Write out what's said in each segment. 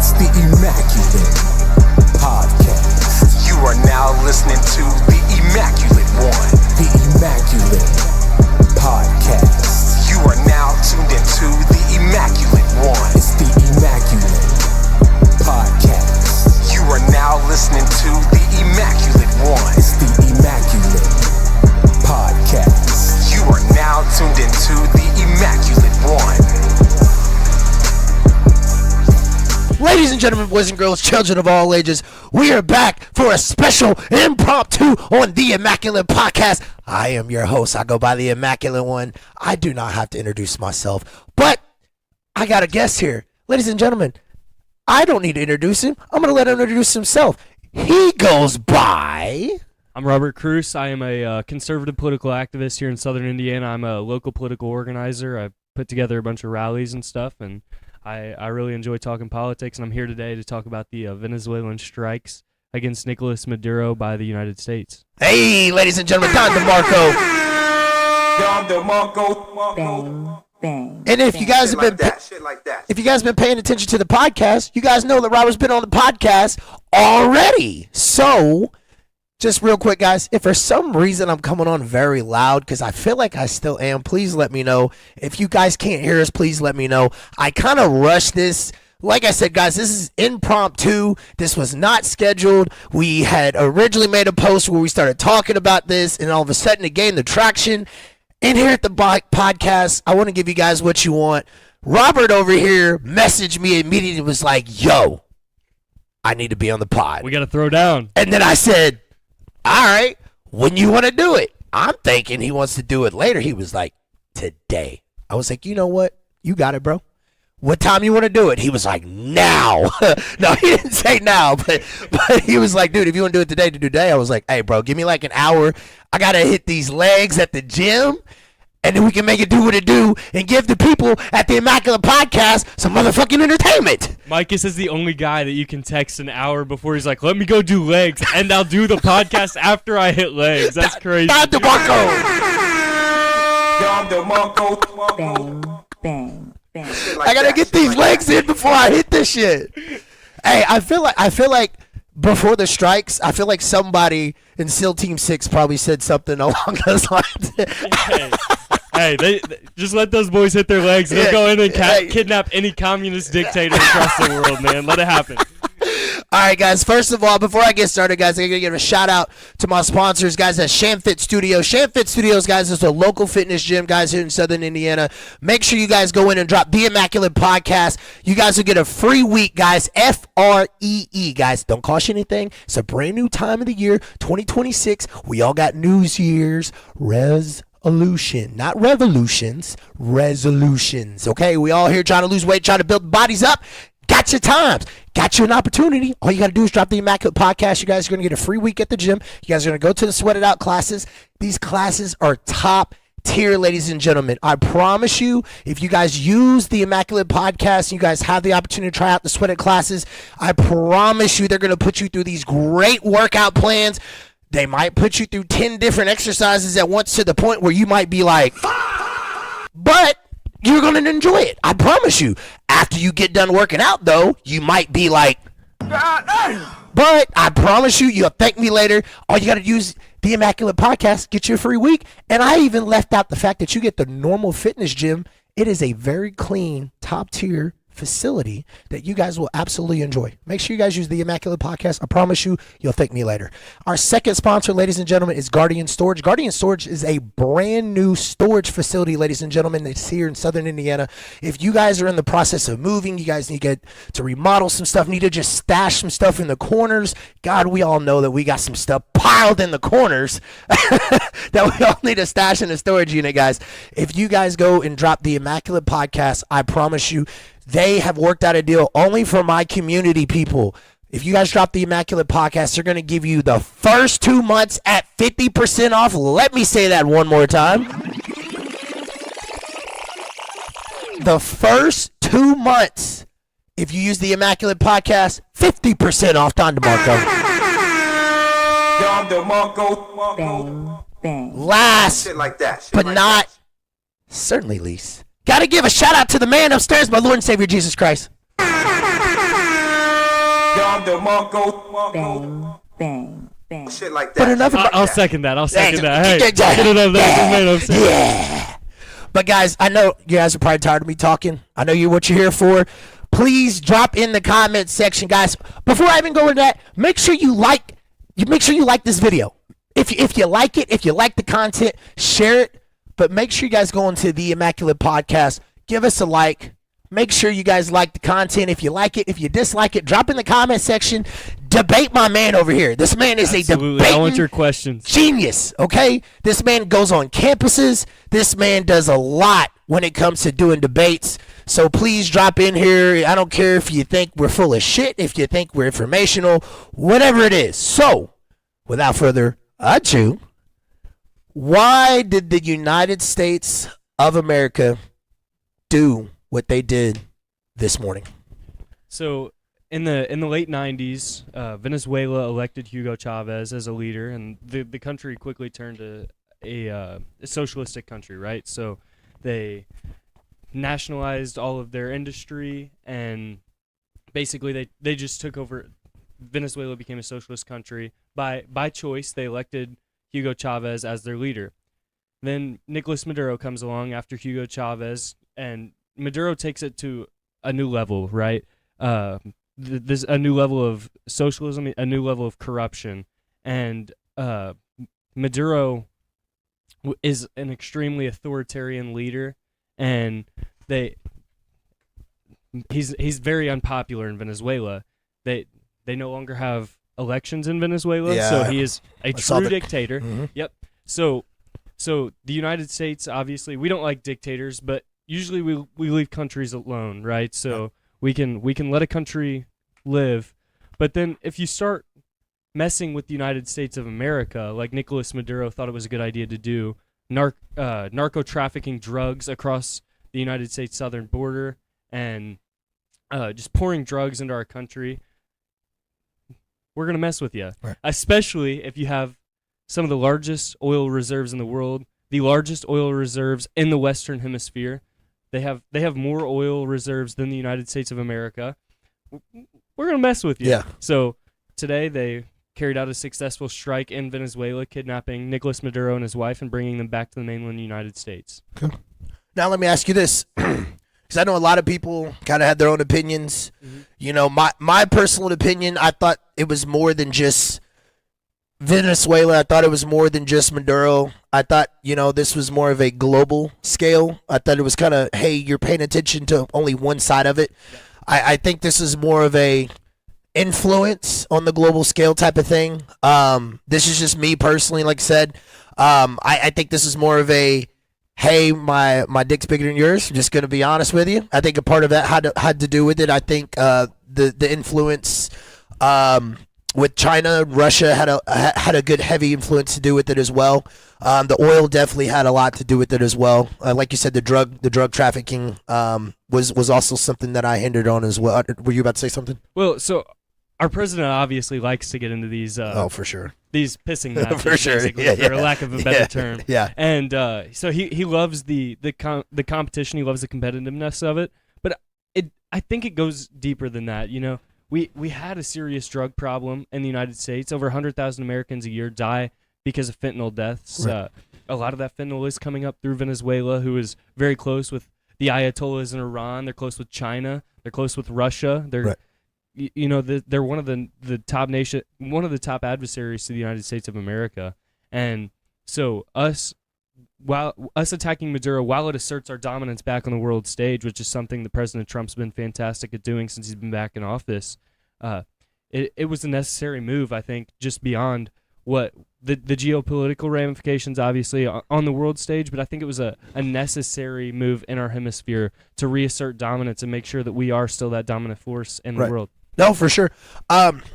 It's the Immaculate Podcast. You are now listening to the Immaculate One. The Immaculate Podcast. You are now tuned into the Immaculate One. It's the Immaculate Podcast. You are now listening to the Immaculate One. It's the Immaculate Podcast. You are now tuned into the Immaculate One. Ladies and gentlemen, boys and girls, children of all ages, we are back for a special impromptu on the Immaculate Podcast. I am your host. I go by the Immaculate One. I do not have to introduce myself, but I got a guest here. Ladies and gentlemen, I don't need to introduce him. I'm going to let him introduce himself. He goes by... I'm Robert Cruz. I am a conservative political activist here in Southern Indiana. I'm a local political organizer. I've put together a bunch of rallies and stuff, and I really enjoy talking politics, and I'm here today to talk about the Venezuelan strikes against Nicolas Maduro by the United States. Hey, ladies and gentlemen, Don DeMarco. Bang, bang. And if you guys have been if you guys have been paying attention to the podcast, you guys know that Robert's been on the podcast already. So, just real quick, guys, if for some reason I'm coming on very loud, because I feel like I still am, please let me know. If you guys can't hear us, please let me know. I kind of rushed this. Like I said, guys, this is impromptu. This was not scheduled. We had originally made a post where we started talking about this, and all of a sudden it gained the traction. And here at the podcast, I want to give you guys what you want. Robert over here messaged me immediately, was like, yo, I need to be on the pod. We got to throw down. And then I said, all right, when you want to do it? I'm thinking he wants to do it later. He was like, today. I was like, you know what? You got it, bro. What time you want to do it? He was like, now. No, he didn't say now, but he was like, dude, if you want to do it today, to do today. I was like, hey, bro, give me like an hour. I got to hit these legs at the gym, and then we can make it do what it do and give the people at the Immaculate Podcast some motherfucking entertainment. Micus is the only guy that you can text an hour before he's like, let me go do legs, and I'll do the podcast after I hit legs. That's crazy. Don DeMarco. Bang, bang, bang. I gotta get these legs in before I hit this shit. Hey, I feel like before the strikes, I feel like somebody in SEAL Team 6 probably said something along those lines. Hey, they just let those boys hit their legs. They'll go in and kidnap any communist dictator across the world, man. Let it happen. All right, guys. First of all, before I get started, guys, I'm going to give a shout-out to my sponsors, guys, at ShamFit Studios. ShamFit Studios, guys, is a local fitness gym, guys, here in Southern Indiana. Make sure you guys go in and drop the Immaculate Podcast. You guys will get a free week, guys, FREE, guys. Don't cost you anything. It's a brand new time of the year, 2026. We all got New Year's resolution, not revolutions, resolutions, okay? We all here trying to lose weight, trying to build bodies up. Got your times. Got you an opportunity. All you got to do is drop the Immaculate Podcast. You guys are going to get a free week at the gym. You guys are going to go to the Sweat It Out classes. These classes are top tier, ladies and gentlemen. I promise you, if you guys use the Immaculate Podcast, you guys have the opportunity to try out the Sweat It classes, I promise you they're going to put you through these great workout plans. They might put you through 10 different exercises at once to the point where you might be like, but you're going to enjoy it. I promise you. After you get done working out, though, you might be like, but I promise you, you'll thank me later. All you got to use the Immaculate Podcast, get you a free week. And I even left out the fact that you get the normal fitness gym. It is a very clean, top tier facility that you guys will absolutely enjoy. Make sure you guys use the Immaculate Podcast. I promise you, you'll thank me later. Our second sponsor, ladies and gentlemen, is Guardian Storage. Guardian Storage is a brand new storage facility, ladies and gentlemen. It's here in Southern Indiana. If you guys are in the process of moving, you guys need to get to remodel some stuff, need to just stash some stuff in the corners. God, we all know that we got some stuff piled in the corners that we all need to stash in the storage unit, guys. If you guys go and drop the Immaculate Podcast, I promise you, they have worked out a deal only for my community people. If you guys drop the Immaculate Podcast, they're going to give you the first 2 months at 50% off. Let me say that one more time. The first 2 months, if you use the Immaculate Podcast, 50% off. Don DeMarco. Bang, bang. Last, Shit like that. Shit but like not that. certainly least, gotta give a shout out to the man upstairs, my Lord and Savior Jesus Christ. bang, bang, bang. Shit like But that. enough about I'll second that. I'll second that. Yeah, Hey, yeah, get another man, I'm saying. Yeah. But guys, I know you guys are probably tired of me talking. I know what you're here for. Please drop in the comment section, guys. Before I even go into that, make sure you like this video. If you like it, if you like the content, share it. But make sure you guys go into the Immaculate Podcast. Give us a like. Make sure you guys like the content. If you like it, if you dislike it, drop in the comment section. Debate my man over here. This man is Absolutely. a I want debating your questions. genius, okay? This man goes on campuses. This man does a lot when it comes to doing debates. So please drop in here. I don't care if you think we're full of shit, if you think we're informational, whatever it is. So, without further ado, why did the United States of America do what they did this morning? So in the late 90s, Venezuela elected Hugo Chavez as a leader, and the country quickly turned to a socialistic country, right? So they nationalized all of their industry, and basically they just took over. Venezuela became a socialist country. By choice, they elected Hugo Chavez as their leader. Then Nicolas Maduro comes along after Hugo Chavez, and Maduro takes it to a new level, right? There's a new level of socialism, a new level of corruption, and Maduro is an extremely authoritarian leader, and he's very unpopular in Venezuela. They no longer have elections in Venezuela, so he is a true dictator. Mm-hmm. Yep. So the United States, obviously, we don't like dictators, but usually we leave countries alone, right? So we can let a country live, but then if you start messing with the United States of America, like Nicolas Maduro thought it was a good idea to do, narco trafficking drugs across the United States southern border, and just pouring drugs into our country, we're gonna mess with you, right. Especially if you have some of the largest oil reserves in the world, the largest oil reserves in the Western Hemisphere. They have more oil reserves than the United States of America. We're going to mess with you. Yeah. So today they carried out a successful strike in Venezuela, kidnapping Nicolas Maduro and his wife and bringing them back to the mainland United States. Okay. Now let me ask you this, because I know a lot of people kind of had their own opinions. Mm-hmm. You know, my personal opinion, I thought it was more than just Venezuela. I thought it was more than just Maduro. I thought, this was more of a global scale. I thought it was kind of, hey, you're paying attention to only one side of it. Yeah. I think this is more of a influence on the global scale type of thing. This is just me personally, like I said. I think this is more of a, hey, my dick's bigger than yours. I'm just going to be honest with you. I think a part of that had to do with it. I think the influence with China, Russia had a good heavy influence to do with it as well. The oil definitely had a lot to do with it as well. Like you said, the drug trafficking was also something that I hindered on as well. Were you about to say something? Well, so our president obviously likes to get into these. For sure. These pissing matches, for sure. for a lack of a better term. Yeah. And so he loves the competition. He loves the competitiveness of it. But I think it goes deeper than that. We had a serious drug problem in the United States. Over 100,000 Americans a year die because of fentanyl deaths. Right. A lot of that fentanyl is coming up through Venezuela, who is very close with the Ayatollahs in Iran. They're close with China. They're close with Russia. They're, right. They're one of the top adversaries to the United States of America. And so us attacking Maduro, while it asserts our dominance back on the world stage, which is something that President Trump's been fantastic at doing since he's been back in office, it was a necessary move, I think, just beyond what the geopolitical ramifications, obviously, on the world stage, but I think it was a necessary move in our hemisphere to reassert dominance and make sure that we are still that dominant force in the world. No, for sure.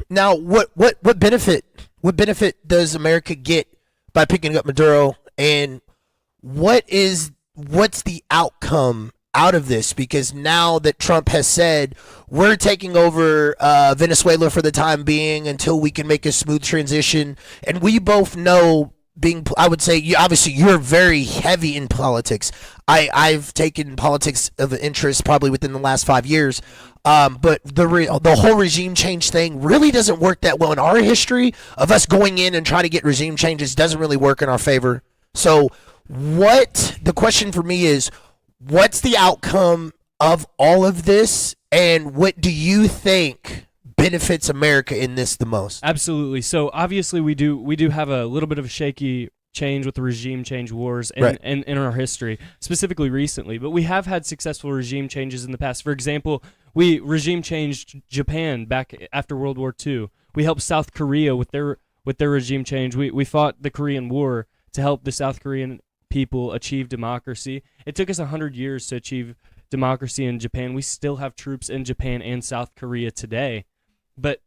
Now, what benefit does America get by picking up Maduro, and what's the outcome out of this? Because now that Trump has said we're taking over Venezuela for the time being until we can make a smooth transition, and we both know I would say obviously you're very heavy in politics. I've taken politics of interest probably within the last 5 years. But the whole regime change thing really doesn't work that well in our history of us going in and trying to get regime changes. Doesn't really work in our favor. So the question for me is, what's the outcome of all of this, and what do you think benefits America in this the most? Absolutely. So obviously we do have a little bit of a shaky change with the regime change wars in our history, specifically recently. But we have had successful regime changes in the past. For example, we regime changed Japan back after World War II. We helped South Korea with their regime change. We fought the Korean War to help the South Korean people achieve democracy. It took us 100 years to achieve democracy in Japan. We still have troops in Japan and South Korea today. But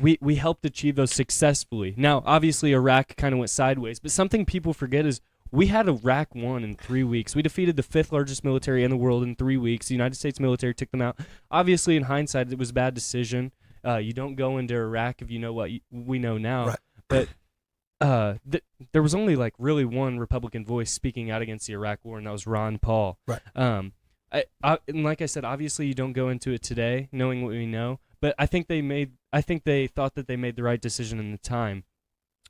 we helped achieve those successfully. Now, obviously, Iraq kind of went sideways, but something people forget is we had Iraq won in 3 weeks. We defeated the 5th largest military in the world in 3 weeks. The United States military took them out. Obviously, in hindsight, it was a bad decision. You don't go into Iraq if you know what we know now. Right. But there was only really one Republican voice speaking out against the Iraq war, and that was Ron Paul. Right. And like I said, obviously, you don't go into it today knowing what we know. But I think they thought that they made the right decision in the time.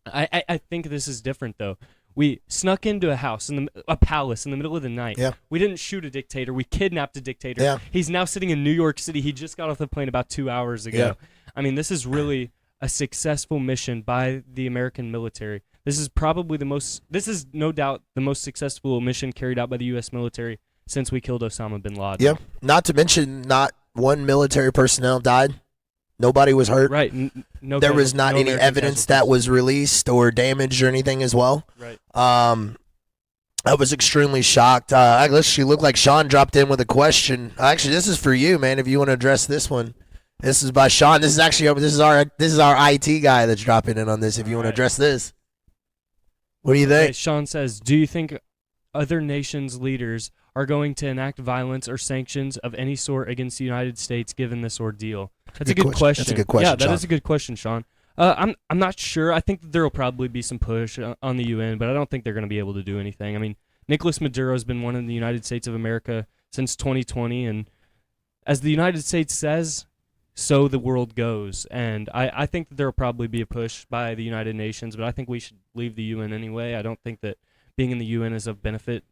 I think this is different though. We snuck into a house, a palace in the middle of the night. Yeah. We didn't shoot a dictator. We kidnapped a dictator. Yeah. He's now sitting in New York City. He just got off the plane about 2 hours ago. Yeah. I mean, this is really a successful mission by the American military. This is no doubt the most successful mission carried out by the U.S. military since we killed Osama bin Laden. Yeah. Not to mention, not one military personnel died. Nobody was hurt. Right. There was not any American evidence that was released or damaged or anything as well. Right. I was extremely shocked. Actually, looked like Sean dropped in with a question. Actually, this is for you, man. If you want to address this one, this is by Sean. This is our IT guy that's dropping in on this. If you want to address this, what do you think? Okay, Sean says, "Do you think other nations' leaders are going to enact violence or sanctions of any sort against the United States given this ordeal?" That's a good question. That's a good question. Yeah, that Sean. is a good question, Sean. I'm not sure. I think that there will probably be some push on the UN, but I don't think they're going to be able to do anything. I mean, Nicolas Maduro has been one in the United States of America since 2020, and as the United States says, so the world goes. And I think that there will probably be a push by the United Nations, but I think we should leave the UN anyway. I don't think that being in the UN is of benefit,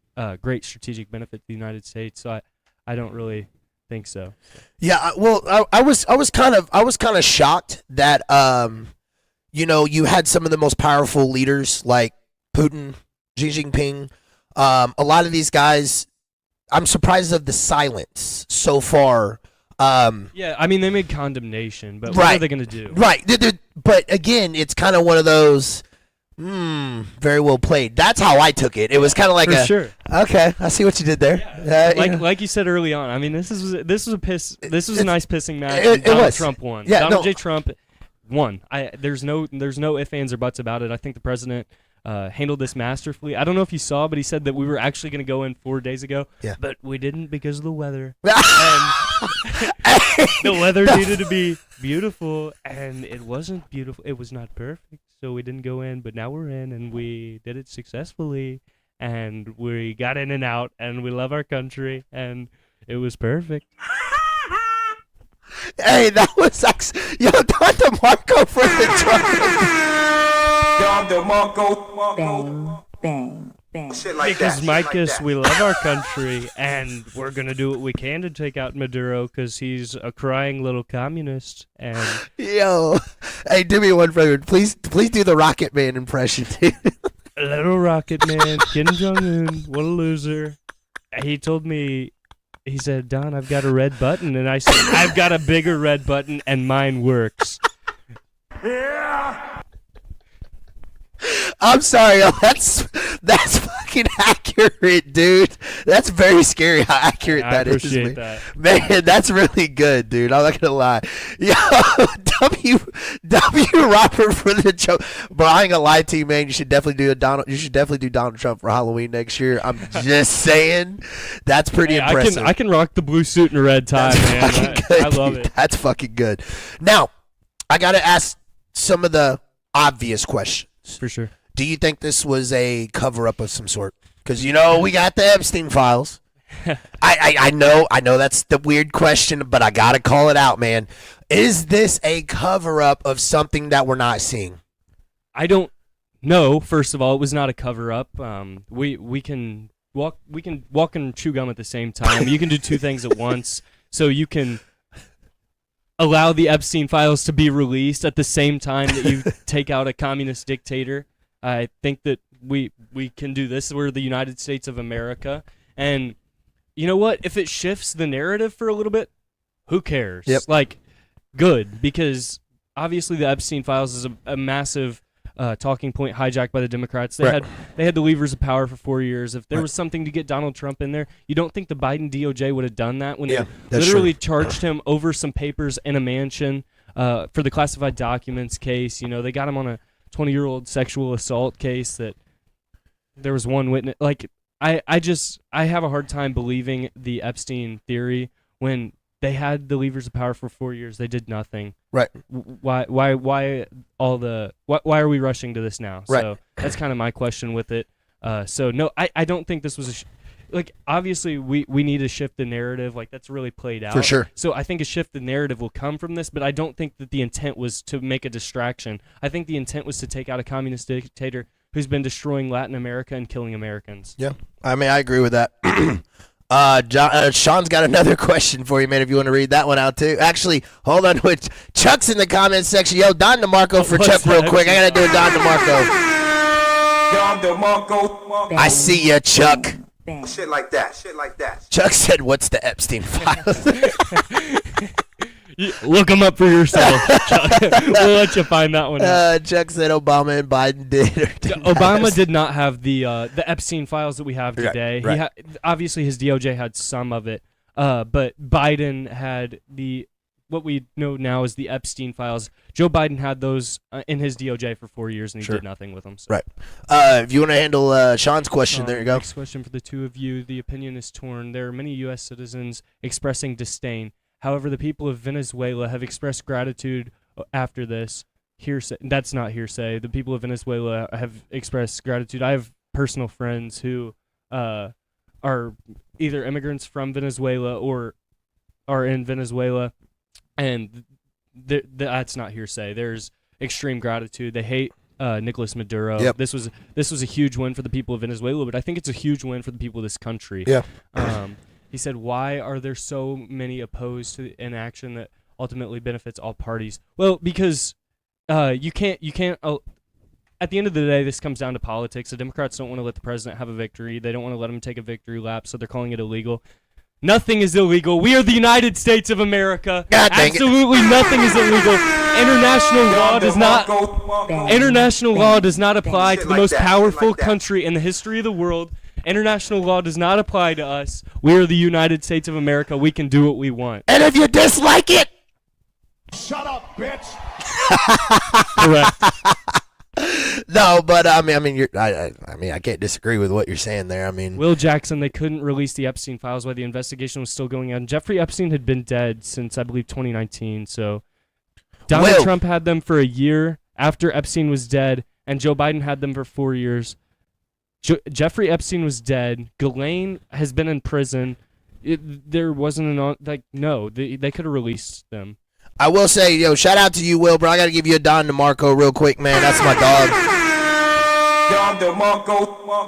great strategic benefit to the United States. So I don't really think so. Yeah, well, I was kind of shocked that you had some of the most powerful leaders like Putin, Xi Jinping, a lot of these guys. I'm surprised of the silence so far. Yeah, I mean they made condemnation, but what are they going to do? Right, but again, it's kind of one of those. Very well played. That's how I took it. It was kind of like sure. Okay, I see what you did there. Yeah. Like you said early on. I mean, this was a nice pissing match. It Donald was. Trump won. Yeah, Donald J. Trump won. There's no ifs, ands, or buts about it. I think the president handled this masterfully. I don't know if you saw, but he said that we were actually going to go in 4 days ago. Yeah. But we didn't because of the weather. The weather needed to be beautiful, and it wasn't beautiful. It was not perfect, so we didn't go in. But now we're in, and we did it successfully, and we got in and out, and we love our country, and it was perfect. Hey, that was yo, Don DeMarco for the truck. Don DeMarco. Bang, bang, bang. Shit like Because, that. Micus, we love our country, and we're going to do what we can to take out Maduro because he's a crying little communist. And Yo, hey, do me one favor. Please do the Rocket Man impression, dude. little rocket man, Kim Jong-un, what a loser. He told me, he said, Don, I've got a red button. And I said, I've got a bigger red button, and mine works. I'm sorry, yo, that's fucking accurate, dude. That's very scary how accurate I that is. appreciate that. Man, that's really good, dude. I'm not gonna lie. Yo, W Robert for the joke. Bro, I ain't gonna lie to you, man. You should definitely do Donald Trump for Halloween next year. I'm just saying, that's pretty impressive. I can rock the blue suit and a red tie, That's man. fucking good, I love dude. it. That's fucking good. Now, I gotta ask some of the obvious questions. For sure. Do you think this was a cover-up of some sort? Because we got the Epstein files. I know that's the weird question, but I gotta call it out, man. Is this a cover-up of something that we're not seeing? I don't know. First of all, it was not a cover-up. We can walk and chew gum at the same time. You can do two things at once. So you can allow the Epstein files to be released at the same time that you take out a communist dictator. I think that we can do this. We're the United States of America, and you know what? If it shifts the narrative for a little bit, who cares? Yep. Like, good, because obviously the Epstein files is a massive talking point hijacked by the Democrats. They had the levers of power for 4 years. If there was something to get Donald Trump in there, you don't think the Biden DOJ would have done that when they literally charged him over some papers in a mansion for the classified documents case? They got him on a 20-year-old sexual assault case that there was one witness. Like, I have a hard time believing the Epstein theory when they had the levers of power for 4 years. They did nothing. Right. Why are we rushing to this now? Right. So that's kind of my question with it. So no, I don't think this was obviously we need to shift the narrative. Like, that's really played out. For sure. So I think a shift in narrative will come from this, but I don't think that the intent was to make a distraction. I think the intent was to take out a communist dictator who's been destroying Latin America and killing Americans. Yeah. I mean, I agree with that. Sean's got another question for you, man, if you want to read that one out too. Actually, hold on. Chuck's in the comments section. Yo, Don DeMarco for Chuck real quick. I got to do a Don DeMarco. I see ya, Chuck. Shit like that. Chuck said, what's the Epstein files? Look them up for yourself, Chuck. We'll let you find that one out. Chuck said Obama and Biden did. Obama did not have the Epstein files that we have today. Right. Obviously, his DOJ had some of it, but Biden had what we know now as the Epstein files. Joe Biden had those in his DOJ for 4 years, and he did nothing with them. So. Right. If you want to handle Sean's question, there you go. Next question for the two of you. The opinion is torn. There are many U.S. citizens expressing disdain. However, the people of Venezuela have expressed gratitude after this. Hearsay. That's not hearsay. The people of Venezuela have expressed gratitude. I have personal friends who are either immigrants from Venezuela or are in Venezuela, and that's not hearsay. There's extreme gratitude. They hate Nicolas Maduro. Yep. This was a huge win for the people of Venezuela, but I think it's a huge win for the people of this country. Yeah. He said, why are there so many opposed to an action that ultimately benefits all parties? Well, because you can't at the end of the day, this comes down to politics. The Democrats don't want to let the president have a victory. They don't want to let him take a victory lap, so they're calling it illegal. Nothing is illegal. We are the United States of America. Absolutely nothing is illegal. International law does not apply to the most powerful country in the history of the world. International law does not apply to us. We are the United States of America. We can do what we want. And if you dislike it, shut up, bitch. Correct. No, but I mean, I can't disagree with what you're saying there. I mean, Will Jackson, they couldn't release the Epstein files while the investigation was still going on. Jeffrey Epstein had been dead since, I believe, 2019. So Donald Trump had them for a year after Epstein was dead, and Joe Biden had them for 4 years. Jeffrey Epstein was dead. Ghislaine has been in prison. There wasn't they could have released them. I will say, shout out to you, Will, bro. I got to give you a Don DeMarco real quick, man. That's my dog.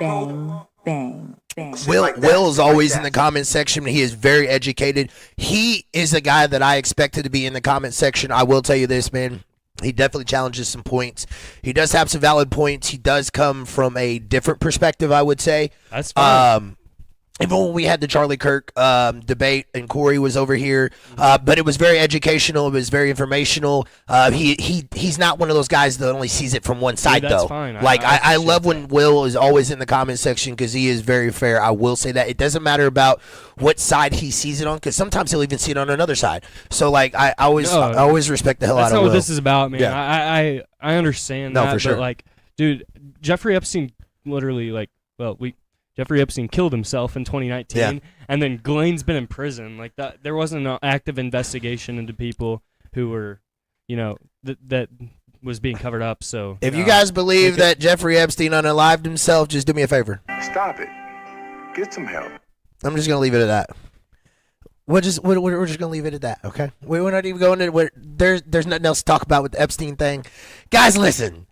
Bang, bang, bang. Will is always in the comment section. He is very educated. He is a guy that I expected to be in the comment section. I will tell you this, man. He definitely challenges some points. He does have some valid points. He does come from a different perspective, I would say. That's fine. Even when we had the Charlie Kirk debate and Corey was over here, but it was very educational. It was very informational. He's not one of those guys that only sees it from one side, that's though. Fine. I love when Will is always in the comment section because he is very fair. I will say that. It doesn't matter about what side he sees it on because sometimes he'll even see it on another side. So, I always respect the hell out of Will. That's not what this is about, man. Yeah. I understand that, for sure. But, dude, Jeffrey Epstein literally, Jeffrey Epstein killed himself in 2019, and then Ghislaine's been in prison. There wasn't an active investigation into people who were, that was being covered up. So If you guys believe that Jeffrey Epstein unalived himself, just do me a favor. Stop it. Get some help. I'm just gonna leave it at that. We're just gonna leave it at that, okay? We're not even going into there's nothing else to talk about with the Epstein thing, guys. Listen,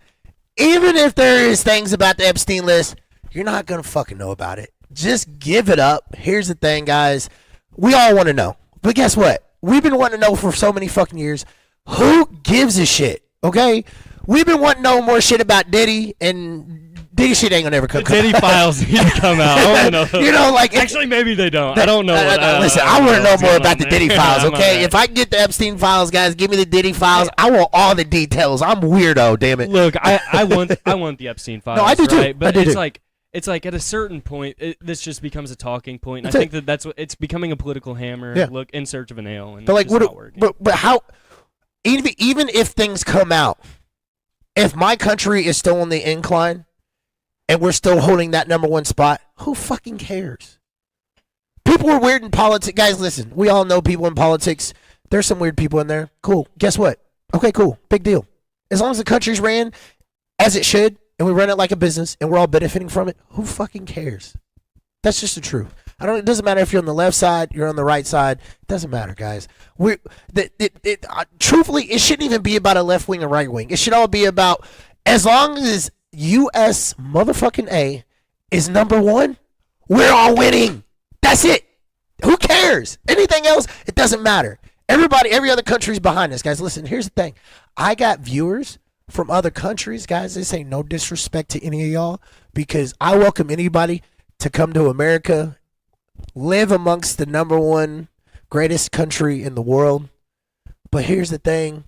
even if there is things about the Epstein list, you're not gonna fucking know about it. Just give it up. Here's the thing, guys. We all want to know, but guess what? We've been wanting to know for so many fucking years. Who gives a shit? Okay, we've been wanting to know more shit about Diddy, and Diddy shit ain't gonna ever come. The Diddy files need to come out. I want to know. You know, like actually, maybe they don't. I don't know. Listen, I want to know more about the Diddy files. Okay, if I can get the Epstein files, guys, give me the Diddy files. I want all the details. I'm weirdo, damn it. Look, I want the Epstein files. No, I do too. Right? But I do too. It's like at a certain point, this just becomes a talking point. And I think that's what it's becoming, a political hammer. Yeah. Look, in search of a nail, and But like, it's just not working. but how? Even if things come out, if my country is still on the incline, and we're still holding that number one spot, who fucking cares? People are weird in politics, guys. Listen, we all know people in politics. There's some weird people in there. Cool. Guess what? Okay, cool. Big deal. As long as the country's ran as it should, and we run it like a business, and we're all benefiting from it, who fucking cares? That's just the truth. It doesn't matter if you're on the left side, you're on the right side. It doesn't matter, guys. Truthfully, it shouldn't even be about a left wing or right wing. It should all be about, as long as U.S. motherfucking A is number one, we're all winning. That's it. Who cares? Anything else, it doesn't matter. Every other country's behind us, guys. Listen, here's the thing. I got viewers from other countries, guys. This ain't no disrespect to any of y'all, because I welcome anybody to come to America, live amongst the number one greatest country in the world. But here's the thing.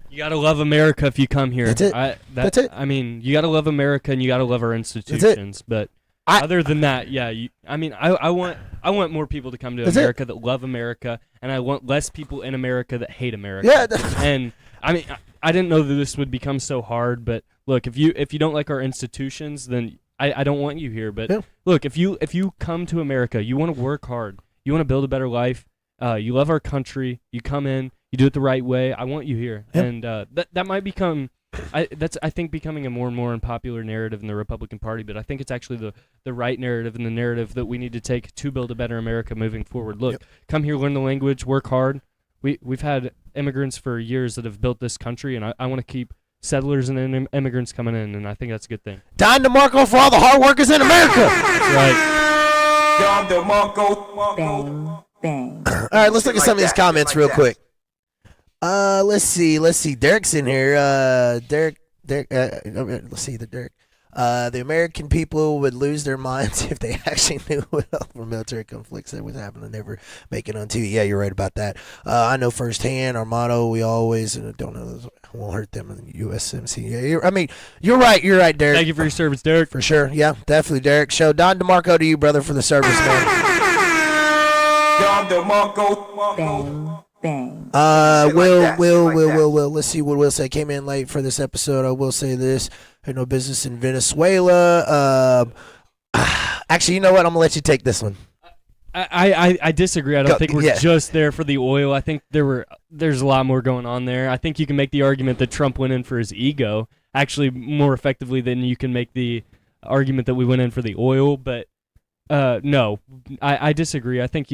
You gotta love America if you come here. That's it. That's it. I mean, you gotta love America, and you gotta love our institutions. But other than that, yeah. I want more people to come to America that love America, and I want less people in America that hate America. Yeah. And I mean, I didn't know that this would become so hard. But look, if you don't like our institutions, then I don't want you here. But look, if you come to America, you want to work hard, you want to build a better life, you love our country, you come in, you do it the right way, I want you here. And that might become, I think, becoming a more and more unpopular narrative in the Republican Party. But I think it's actually the right narrative, and the narrative that we need to take to build a better America moving forward. Look, come here, learn the language, work hard. We've had immigrants for years that have built this country, and I want to keep settlers and immigrants coming in, and I think that's a good thing. Don DeMarco for all the hard workers in America. Right. Don DeMarco. Bang, bang. All right, let's look at some of these comments real quick. Let's see. Derek's in here. Derek. Let's see Derek. The American people would lose their minds if they actually knew what other military conflicts that was happening. Never make it on TV. Yeah, you're right about that. I know firsthand. Our motto: we always don't know. Won't hurt them in the USMC. Yeah, you're right. You're right, Derek. Thank you for your service, Derek. For sure. Yeah, definitely, Derek. Show Don DeMarco to you, brother, for the service, man. Don DeMarco. Bang, bang. Will. Let's see what Will say. Came in late for this episode. I will say this. Had no business in Venezuela. Actually, you know what? I'm gonna let you take this one. I disagree. I don't think we're just there for the oil. I think there's a lot more going on there. I think you can make the argument that Trump went in for his ego actually more effectively than you can make the argument that we went in for the oil. But no, I disagree. I think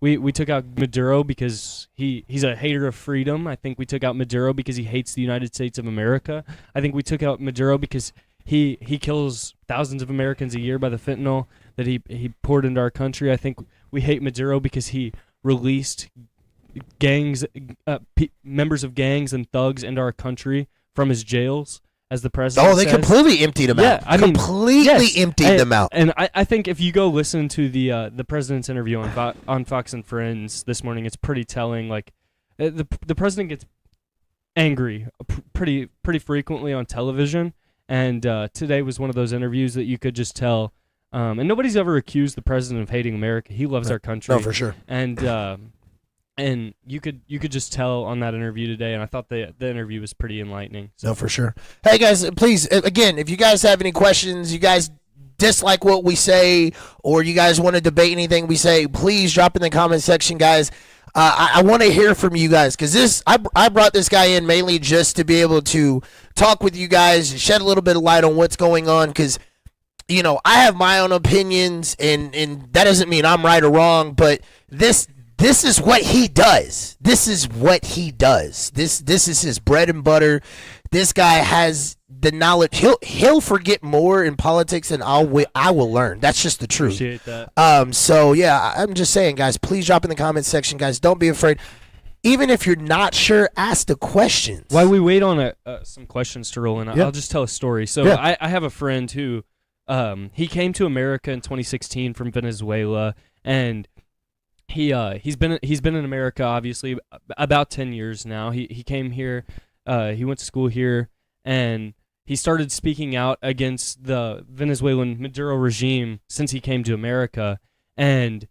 we took out Maduro because he's a hater of freedom. I think we took out Maduro because he hates the United States of America. I think we took out Maduro because he kills thousands of Americans a year by the fentanyl that he poured into our country. I think we hate Maduro because he released gangs, members of gangs and thugs into our country from his jails, as the president they says. Completely emptied them out. Completely emptied them out. And I think if you go listen to the president's interview on Fox and Friends this morning, it's pretty telling. Like the president gets angry pretty frequently on television, and today was one of those interviews that you could just tell. And nobody's ever accused the president of hating America. He loves our country. No, for sure. And you could just tell on that interview today, and I thought the interview was pretty enlightening. So. No, for sure. Hey, guys, please, again, if you guys have any questions, you guys dislike what we say or you guys want to debate anything we say, please drop in the comment section, guys. I want to hear from you guys because I brought this guy in mainly just to be able to talk with you guys, shed a little bit of light on what's going on because, you know, I have my own opinions and that doesn't mean I'm right or wrong, but this is what he does. This is what he does. This is his bread and butter. This guy has the knowledge. He'll forget more in politics than I will learn. That's just the truth. Appreciate that. So yeah, I'm just saying, guys, please drop in the comment section, guys. Don't be afraid. Even if you're not sure, ask the questions. While we wait on some questions to roll in, Yeah. I'll just tell a story. So Yeah. I have a friend who he came to America in 2016 from Venezuela, and he's been in America obviously about 10 years now. He came here, he went to school here, and he started speaking out against the Venezuelan Maduro regime since he came to America, and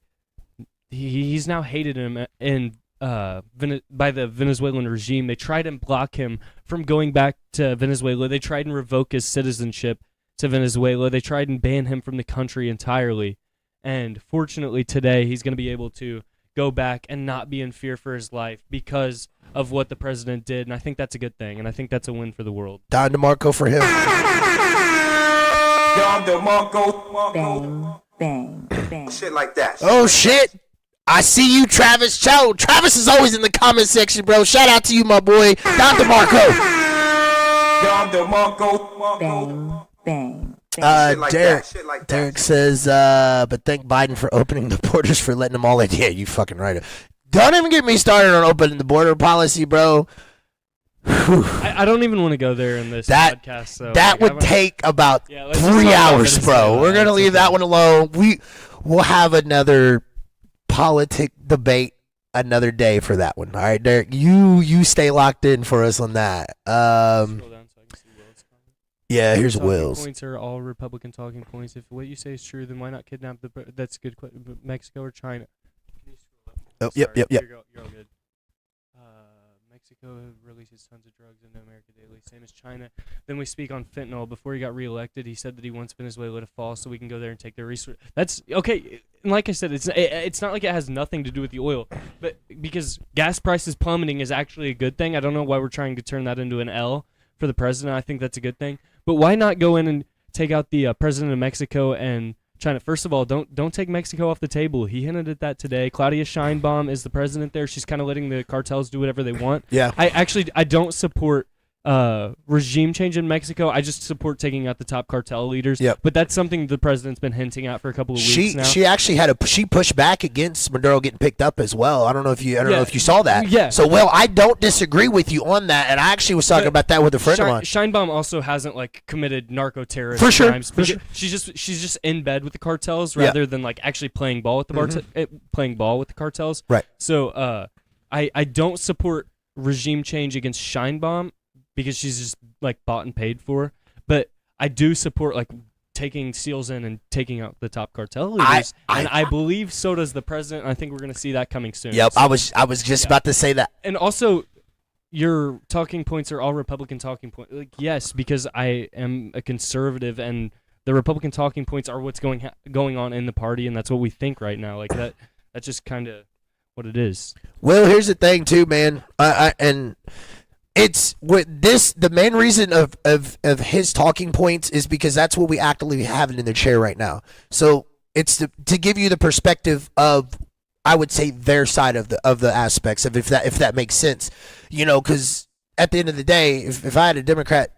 he's now hated by the Venezuelan regime. They tried and block him from going back to Venezuela. They tried and revoke his citizenship to Venezuela. They tried and ban him from the country entirely. And fortunately today he's going to be able to go back and not be in fear for his life because of what the president did. And I think that's a good thing. And I think that's a win for the world. Don DeMarco for him. Bang, bang, bang. Shit like that. Oh shit. I see you, Travis. Ciao. Travis is always in the comment section, bro. Shout out to you, my boy. Don DeMarco. Bang, bang. Shit like Derek. that. Shit like that. Derek says, but thank Biden for opening the borders for letting them all in. Yeah, you fucking right. Don't even get me started on opening the border policy, bro. I don't even want to go there in this podcast. So That would take about let's just 3 talk about hours, bro. Venezuela. We're gonna That's leave okay. that one alone. We'll have another politic debate another day for that one. All right, Derek, you stay locked in for us on that. Scroll down so I can see Will's comment. Yeah, here's Talking Will's. points are all Republican talking points. If what you say is true, then why not kidnap that's a good question. Mexico or China? Can you scroll up? Oh, yep. You're all good. Mexico releases tons of drugs into America daily, same as China. Then we speak on fentanyl. Before he got reelected, he said that he wants Venezuela to fall so we can go there and take their resources. That's okay. And like I said, it's not like it has nothing to do with the oil, but because gas prices plummeting is actually a good thing. I don't know why we're trying to turn that into an L for the president. I think that's a good thing. But why not go in and take out the president of Mexico and China? First of all, don't take Mexico off the table. He hinted at that today. Claudia Sheinbaum is the president there. She's kind of letting the cartels do whatever they want. Yeah. I don't support regime change in Mexico. I just support taking out the top cartel leaders. Yep. But that's something the president's been hinting at for a couple of weeks now. She actually she pushed back against Maduro getting picked up as well. I don't know if you saw that. Yeah. So I don't disagree with you on that, and I actually was talking about that with a friend of mine. Sheinbaum also hasn't committed narco terrorist For sure, crimes. for sure. She's just in bed with the cartels rather than actually playing ball with the playing ball with the cartels. Right. So I don't support regime change against Sheinbaum because she's just bought and paid for. But I do support taking SEALs in and taking out the top cartel leaders. I believe so does the president. And I think we're going to see that coming soon. Yep. So, I was just about to say that. and also, your talking points are all Republican talking points. Yes, because I am a conservative, and the Republican talking points are what's going on in the party, and that's what we think right now. That's just kind of what it is. Well, here's the thing too, man. And it's the main reason of his talking points is because that's what we actively have in the chair right now. So it's to give you the perspective of, I would say, their side of the aspects of if that makes sense, because at the end of the day, if I had a Democrat,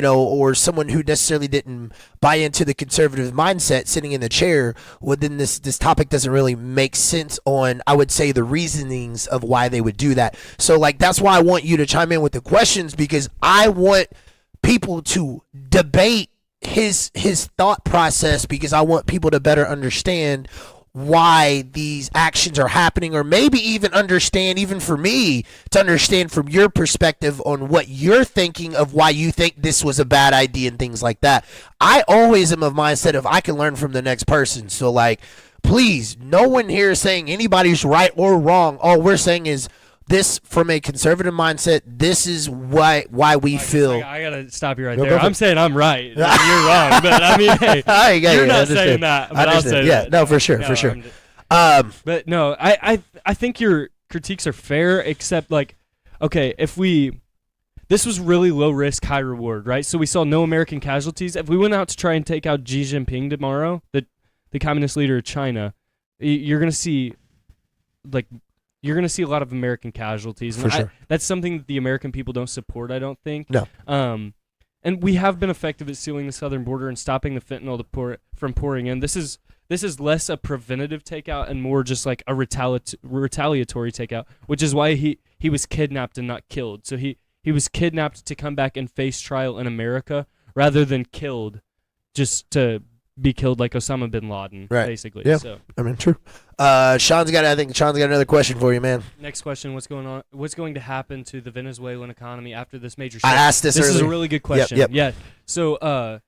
or someone who necessarily didn't buy into the conservative mindset sitting in the chair, well, then this topic doesn't really make sense on, I would say, the reasonings of why they would do that. So that's why I want you to chime in with the questions, because I want people to debate his thought process, because I want people to better understand why these actions are happening, or maybe even understand, even for me to understand from your perspective on what you're thinking of why you think this was a bad idea and things like that. I always am of mindset of I can learn from the next person. So please, no one here is saying anybody's right or wrong. All we're saying is this from a conservative mindset. This is why we feel. I gotta stop you right Go there. for I'm it. saying I'm right. You're wrong, but I mean, hey, you're not saying that, but I'll say yeah, that. no, for sure, No, for sure. But no, I think your critiques are fair, except like, okay, this was really low risk, high reward, right? So we saw no American casualties. If we went out to try and take out Xi Jinping tomorrow, the communist leader of China, you're gonna see a lot of American casualties. And For sure. That's something that the American people don't support, I don't think. No. And we have been effective at sealing the southern border and stopping the fentanyl from pouring in. This is less a preventative takeout and more just like a retaliatory takeout, which is why he was kidnapped and not killed. So he was kidnapped to come back and face trial in America rather than killed just to be killed like Osama bin Laden, Right. basically. Yeah. So I mean, true. Sean's got another question for you, man. next question: What's going to happen to the Venezuelan economy after this major? I shift? asked this This is a earlier. really good question. Yep. Yeah. So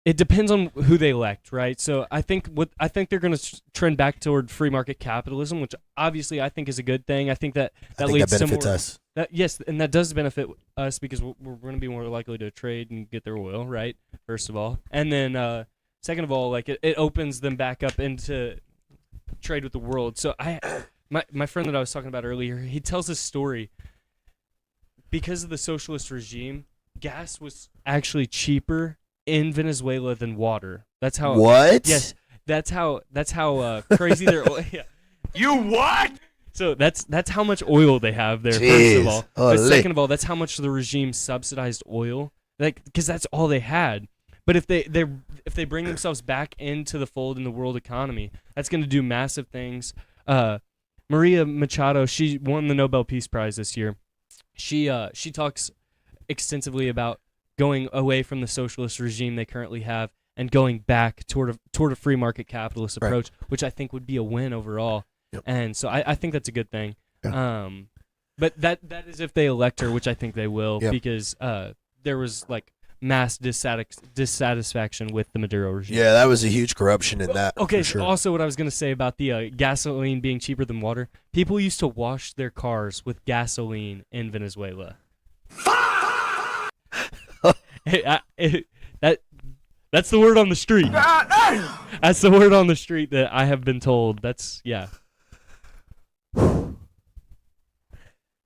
it depends on who they elect, right? So I think they're going to trend back toward free market capitalism, which obviously I think is a good thing. I think that I think leads that to benefits more. us. Yes, and that does benefit us because we're going to be more likely to trade and get their oil, right? First of all, and then second of all, like it opens them back up into trade with the world. So my friend that I was talking about earlier, he tells this story. Because of the socialist regime, gas was actually cheaper in Venezuela than water. That's how. What? Yes, that's how crazy their oil. Yeah. You what? So that's how much oil they have there. First Jeez. of all, but Holy. second of all, that's how much the regime subsidized oil. Like, because that's all they had. But if they bring themselves back into the fold in the world economy, that's going to do massive things. Maria Machado, she won the Nobel Peace Prize this year. She talks extensively about going away from the socialist regime they currently have and going back toward a free market capitalist approach, which I think would be a win overall. Yep. And so I think that's a good thing. Yeah. But that is if they elect her, which I think they will, Yep. because there was like mass dissatisfaction with the Maduro regime. Yeah, that was a huge corruption in that. Okay, for sure. also what I was going to say about the gasoline being cheaper than water, people used to wash their cars with gasoline in Venezuela. That's the word on the street. That's the word on the street that I have been told. That's, yeah.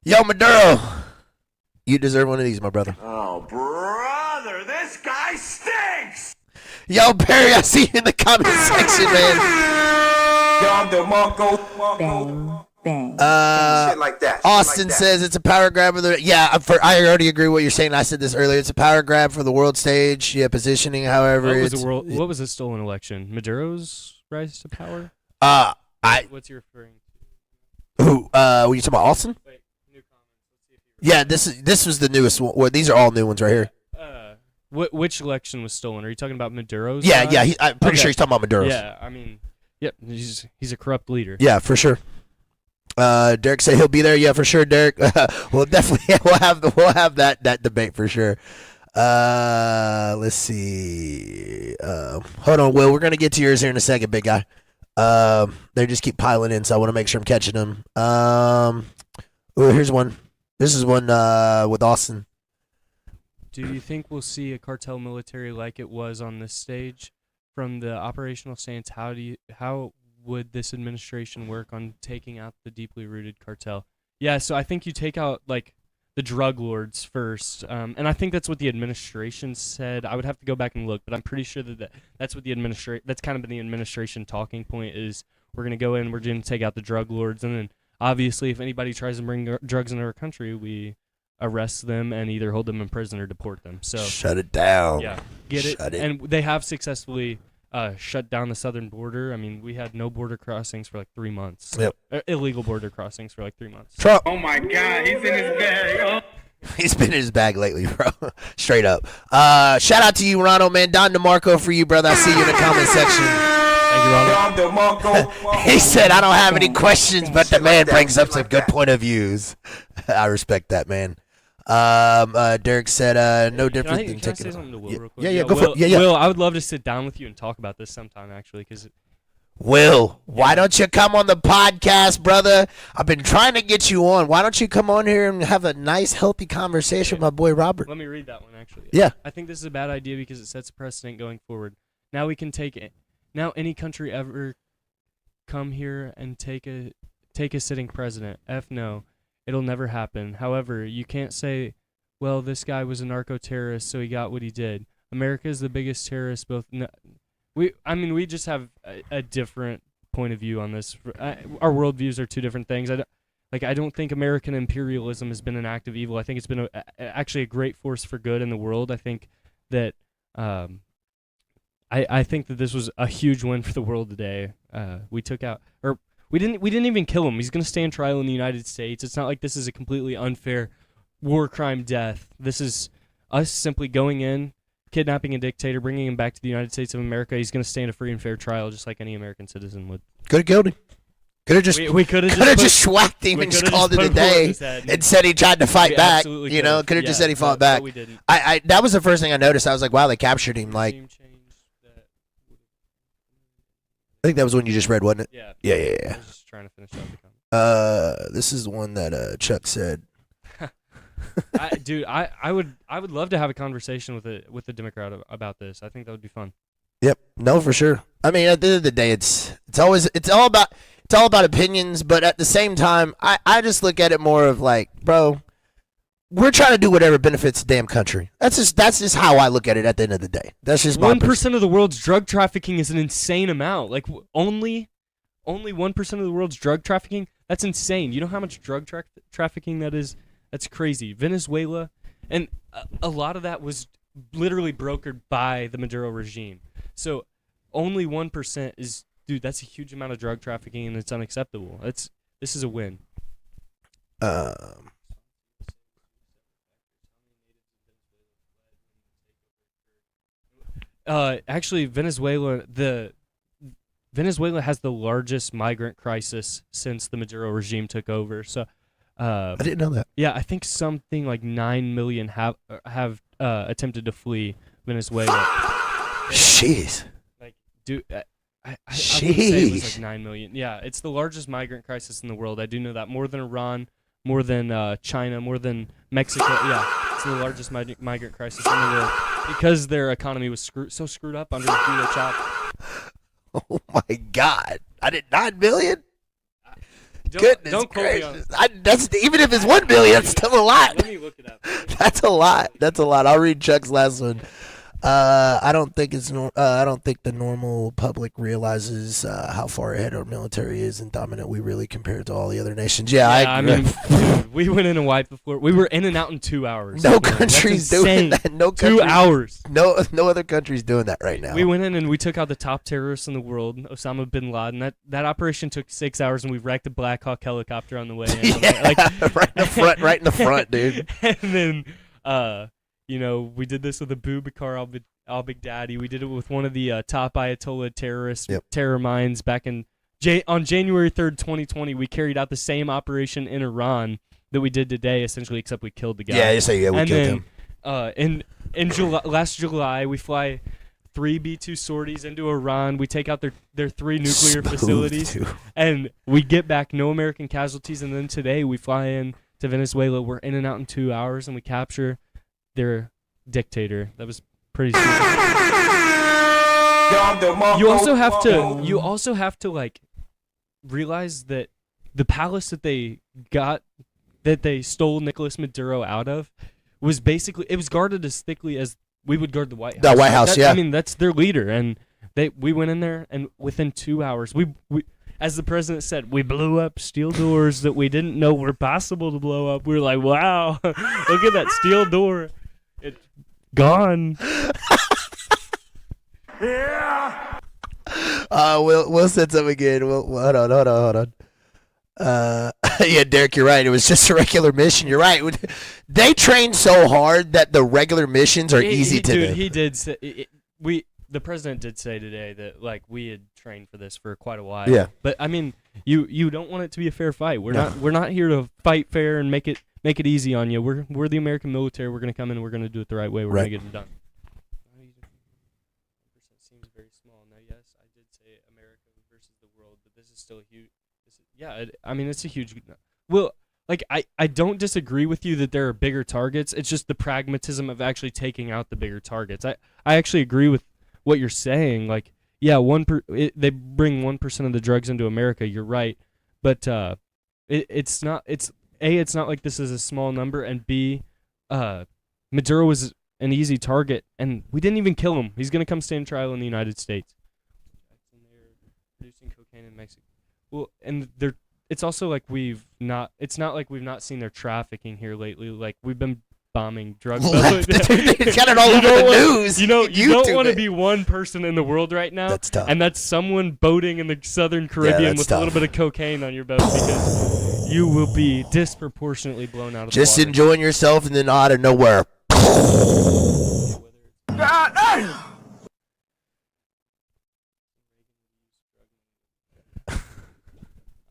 Yo, Maduro, you deserve one of these, my brother. Oh, brother, this guy stinks! Yo, Barry, I see you in the comment section, man. Bang, bang. Shit like that. Austin says it's a power grab of the. Yeah, I already agree with what you're saying. I said this earlier. It's a power grab for the world sage. Yeah, positioning. However, What was a stolen election? Maduro's rise to power? What's you referring to? Who? Were you talking about Austin? Wait, new comments. Let's see if you Yeah, this was the newest one. Well, these are all new ones right here. which election was stolen? Are you talking about Maduro's? Yeah, rise? yeah. I'm pretty Okay. sure he's talking about Maduro's. Yeah, I mean, yep, he's a corrupt leader. Yeah, for sure. Derek said he'll be there. Yeah, for sure, Derek. We'll definitely we'll have that debate for sure. Let's see. Hold on, Will. We're gonna get to yours here in a second, big guy. They just keep piling in, so I want to make sure I'm catching them. Here's one. This is one with Austin. Do you think we'll see a cartel military like it was on this stage? From the operational stance, how would this administration work on taking out the deeply rooted cartel? Yeah, so I think you take out like the drug lords first, and I think that's what the administration said. I would have to go back and look, but I'm pretty sure that's what that's kind of been the administration talking point is we're going to go in, we're going to take out the drug lords, and then obviously if anybody tries to bring drugs into our country, we arrest them and either hold them in prison or deport them. So Shut it down. yeah, get it? Shut it. And they have successfully shut down the southern border. I mean, we had no border crossings for like 3 months. Yep. Illegal border crossings for like 3 months. Trump. Oh my god, he's in his bag. He's been in his bag lately, bro. Straight up. Shout out to you, Ronald, man. Don DeMarco for you, brother. I see you in the comment section. Thank you, Ronald. He said, I don't have any questions, but the man brings up some good point of views. I respect that, man. Derek said, no different than Can I say taking. something to Will real quick? Yeah, go for it. Will, Yeah. Will, I would love to sit down with you and talk about this sometime, actually, because Will, why don't you come on the podcast, brother? I've been trying to get you on. Why don't you come on here and have a nice, healthy conversation with my boy Robert? Let me read that one, actually. Yeah. I think this is a bad idea because it sets a precedent going forward. Now we can take it. Now any country ever come here and take a sitting president. F no. It'll never happen. However, you can't say, well, this guy was a narco-terrorist, so he got what he did. America is the biggest terrorist, we just have a different point of view on this. Our worldviews are two different things. I don't think American imperialism has been an act of evil. I think it's been actually a great force for good in the world. I think that I think that this was a huge win for the world today. We took out, or we didn't even kill him. He's going to stand trial in the United States. It's not like this is a completely unfair war crime death. This is us simply going in, kidnapping a dictator, bringing him back to the United States of America. He's going to stand a free and fair trial just like any American citizen would. Could have killed him. Could have just we could have just whacked him and just called it a day and said he tried to fight back. You know, could have just said he fought back. But we didn't. I that was the first thing I noticed. I was like, wow, they captured him. Like, I think that was one you just read, wasn't it? Yeah. Yeah. I was just trying to finish out the comment. This is the one that Chuck said. I would love to have a conversation with the Democrat about this. I think that would be fun. Yep. No, for sure. I mean, at the end of the day, it's all about opinions, but at the same time, I just look at it more of like, bro, we're trying to do whatever benefits the damn country. That's just how I look at it at the end of the day. That's just 1% of the world's drug trafficking is an insane amount. Like only 1% of the world's drug trafficking. That's insane. You know how much drug trafficking that is? That's crazy. Venezuela, and a lot of that was literally brokered by the Maduro regime. So only 1% is, dude, that's a huge amount of drug trafficking, and it's unacceptable. This is a win. Actually, Venezuela has the largest migrant crisis since the Maduro regime took over. So, I didn't know that. Yeah, I think something like 9 million have attempted to flee Venezuela. Jeez. Like, dude, I would say it was like 9 million. Yeah, it's the largest migrant crisis in the world. I do know that. More than Iran, more than China, more than Mexico. Yeah, it's the largest migrant crisis in the world because their economy was so screwed up under Maduro Chávez. Oh my God! I did 9 million. Don't quote me on it. That's even if it's 1 billion, that's still a lot. Let me look it up. That's a lot. I'll read Chuck's last one. I don't think the normal public realizes how far ahead our military is and dominant we really compared to all the other nations. Yeah, I mean, dude, we went in and wiped the floor. We were in and out in 2 hours. No country's doing that. No country, 2 hours. No other country's doing that right now. We went in and we took out the top terrorists in the world, Osama bin Laden. That operation took 6 hours, and we wrecked a Black Hawk helicopter on the way in. Yeah, right in the front, dude. And then, we did this with Abubakar al-Baghdadi. We did it with one of the top Ayatollah terrorist terror minds back on January 3rd, 2020. We carried out the same operation in Iran that we did today, essentially, except we killed the guy. Yeah, we killed him. In last July, we fly 3 B-2 sorties into Iran. We take out their 3 nuclear facilities, and we get back no American casualties. And then today, we fly in to Venezuela. We're in and out in 2 hours, and we capture their dictator. That was pretty stupid. You also have to like realize that the palace that they stole Nicolas Maduro out of was guarded as thickly as we would guard the White House. The White House, yeah. I mean, that's their leader, and we went in there, and within 2 hours, we as the president said, we blew up steel doors that we didn't know were possible to blow up. We were like, wow, look at that steel door. It's gone. Yeah. We'll set some again. Hold on. Yeah, Derek, you're right. It was just a regular mission. You're right. They train so hard that the regular missions are easy to do. He did say, the president did say today that like we had trained for this for quite a while. Yeah. But I mean, you don't want it to be a fair fight. We're not here to fight fair and make it easy on you. We're the American military. We're gonna come in and we're gonna do it the right way. We're gonna get it done. Seems very small. Now, yes, I did say America versus still a huge. I mean, it's a huge. Well, like I don't disagree with you that there are bigger targets. It's just the pragmatism of actually taking out the bigger targets. I actually agree with what you're saying. Like, yeah, they bring 1% of the drugs into America. You're right, but it's not. It's not like this is a small number, and B, Maduro was an easy target, and we didn't even kill him. He's gonna come stand trial in the United States. They're producing cocaine in Mexico. Well, and it's also like it's not like we've not seen their trafficking here lately. Like, we've been bombing drug Left. It's got it all over the news. You don't YouTube want to it. be one person in the world right now. That's tough. And that's someone boating in the Southern Caribbean with a little bit of cocaine on your boat, because you will be disproportionately blown out of Just the water. enjoying yourself, and then out of nowhere.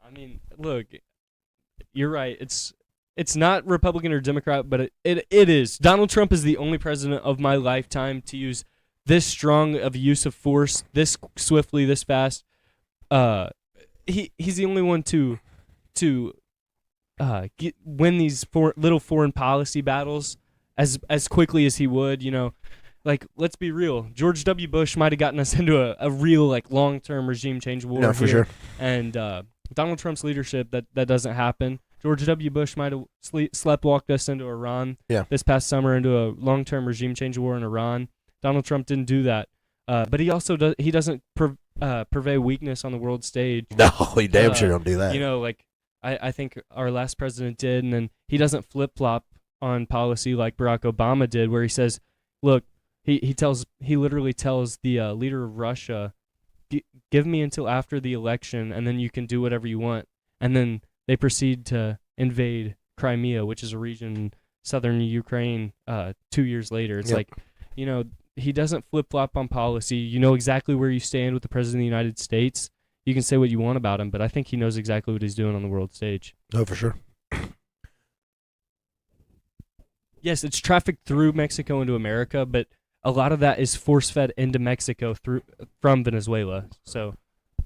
I mean, look, you're right. It's not Republican or Democrat, but it is. Donald Trump is the only president of my lifetime to use this strong of use of force, this swiftly, this fast. He's the only one to win these little foreign policy battles as quickly as he would. You know, like, let's be real. George W. Bush might have gotten us into a real, like, long-term regime change war. No, for here. sure. And Donald Trump's leadership, that doesn't happen. George W. Bush might have sleptwalked us into Iran this past summer, into a long-term regime change war in Iran. Donald Trump didn't do that. But he also doesn't purvey weakness on the world stage. No, he damn sure don't do that. You know, like, I think our last president did, and then he doesn't flip-flop on policy like Barack Obama did, where he says, look, he literally tells the leader of Russia, give me until after the election, and then you can do whatever you want. And then they proceed to invade Crimea, which is a region in southern Ukraine, 2 years later. It's like, you know, he doesn't flip-flop on policy. You know exactly where you stand with the President of the United States. You can say what you want about him, but I think he knows exactly what he's doing on the world stage. Oh, for sure. Yes, it's trafficked through Mexico into America, but a lot of that is force-fed into Mexico from Venezuela. So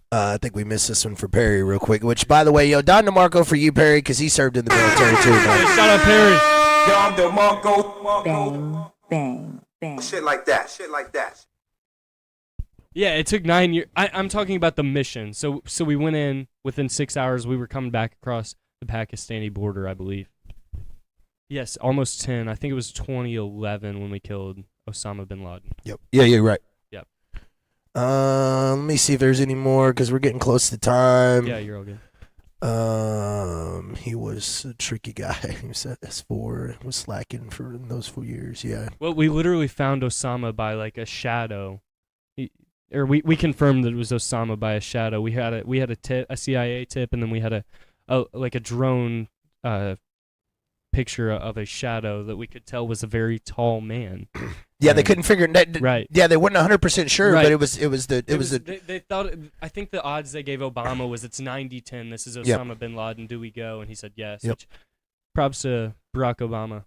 I think we missed this one for Perry real quick, which, by the way, Don DeMarco for you, Perry, because he served in the military too. Man. shout out Perry. Don DeMarco. Bang, bang, bang. Shit like that. Shit like that. Yeah, it took 9 years. I'm talking about the mission. So we went in within 6 hours. We were coming back across the Pakistani border, I believe. Yes, almost 10. I think it was 2011 when we killed Osama bin Laden. Yep. Yeah, you're right. Yep. Let me see if there's any more, because we're getting close to time. Yeah, you're all good. He was a tricky guy. He was at S4, was slacking for those 4 years. Yeah. Well, we literally found Osama by like a shadow. We confirmed that it was Osama by a shadow. We had a tip, a CIA tip, and then we had a drone picture of a shadow that we could tell was a very tall man. Yeah, they couldn't figure it. Right. Yeah, they weren't 100% sure, Right. but it was They thought. I think the odds they gave Obama was it's 90-10. This is Osama bin Laden. Do we go? And he said yes. Yep. Which, props to Barack Obama.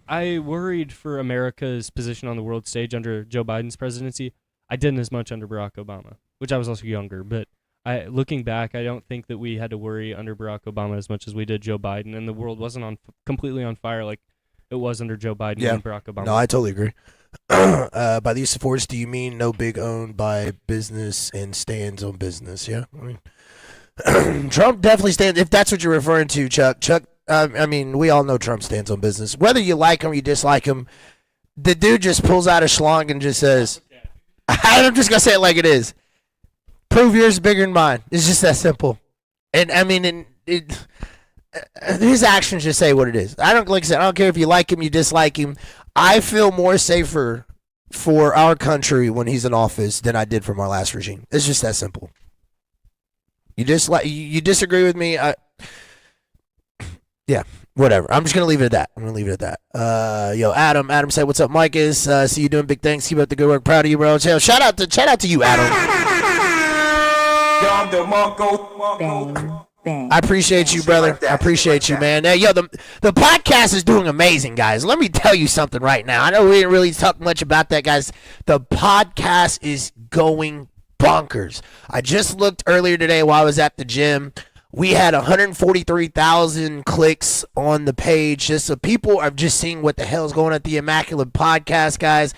I worried for America's position on the world stage under Joe Biden's presidency. I didn't as much under Barack Obama, which I was also younger. But looking back, I don't think that we had to worry under Barack Obama as much as we did Joe Biden, and the world wasn't completely on fire like it was under Joe Biden and Barack Obama. No, I totally agree. By the use of force, do you mean no big owned by business and stands on business? Yeah, I mean, Trump definitely stands. If that's what you're referring to, Chuck. I mean, we all know Trump stands on business. Whether you like him or you dislike him, the dude just pulls out a schlong and just says, I'm just going to say it like it is. Prove yours bigger than mine. It's just that simple. And, I mean, his actions just say what it is. Like I said, I don't care if you like him, you dislike him. I feel more safer for our country when he's in office than I did from our last regime. It's just that simple. You disagree with me? Yeah, whatever. I'm just going to leave it at that. Adam said, what's up, Mike is? See you doing big things. Keep up the good work. Proud of you, bro. Shout out to you, Adam. Don DeMarco. Bang, bang. I appreciate you, brother. I appreciate you, man. Hey, the podcast is doing amazing, guys. Let me tell you something right now. I know we didn't really talk much about that, guys. The podcast is going bonkers. I just looked earlier today while I was at the gym. We had 143,000 clicks on the page. Just so people are just seeing what the hell is going on at the Immaculate podcast, guys.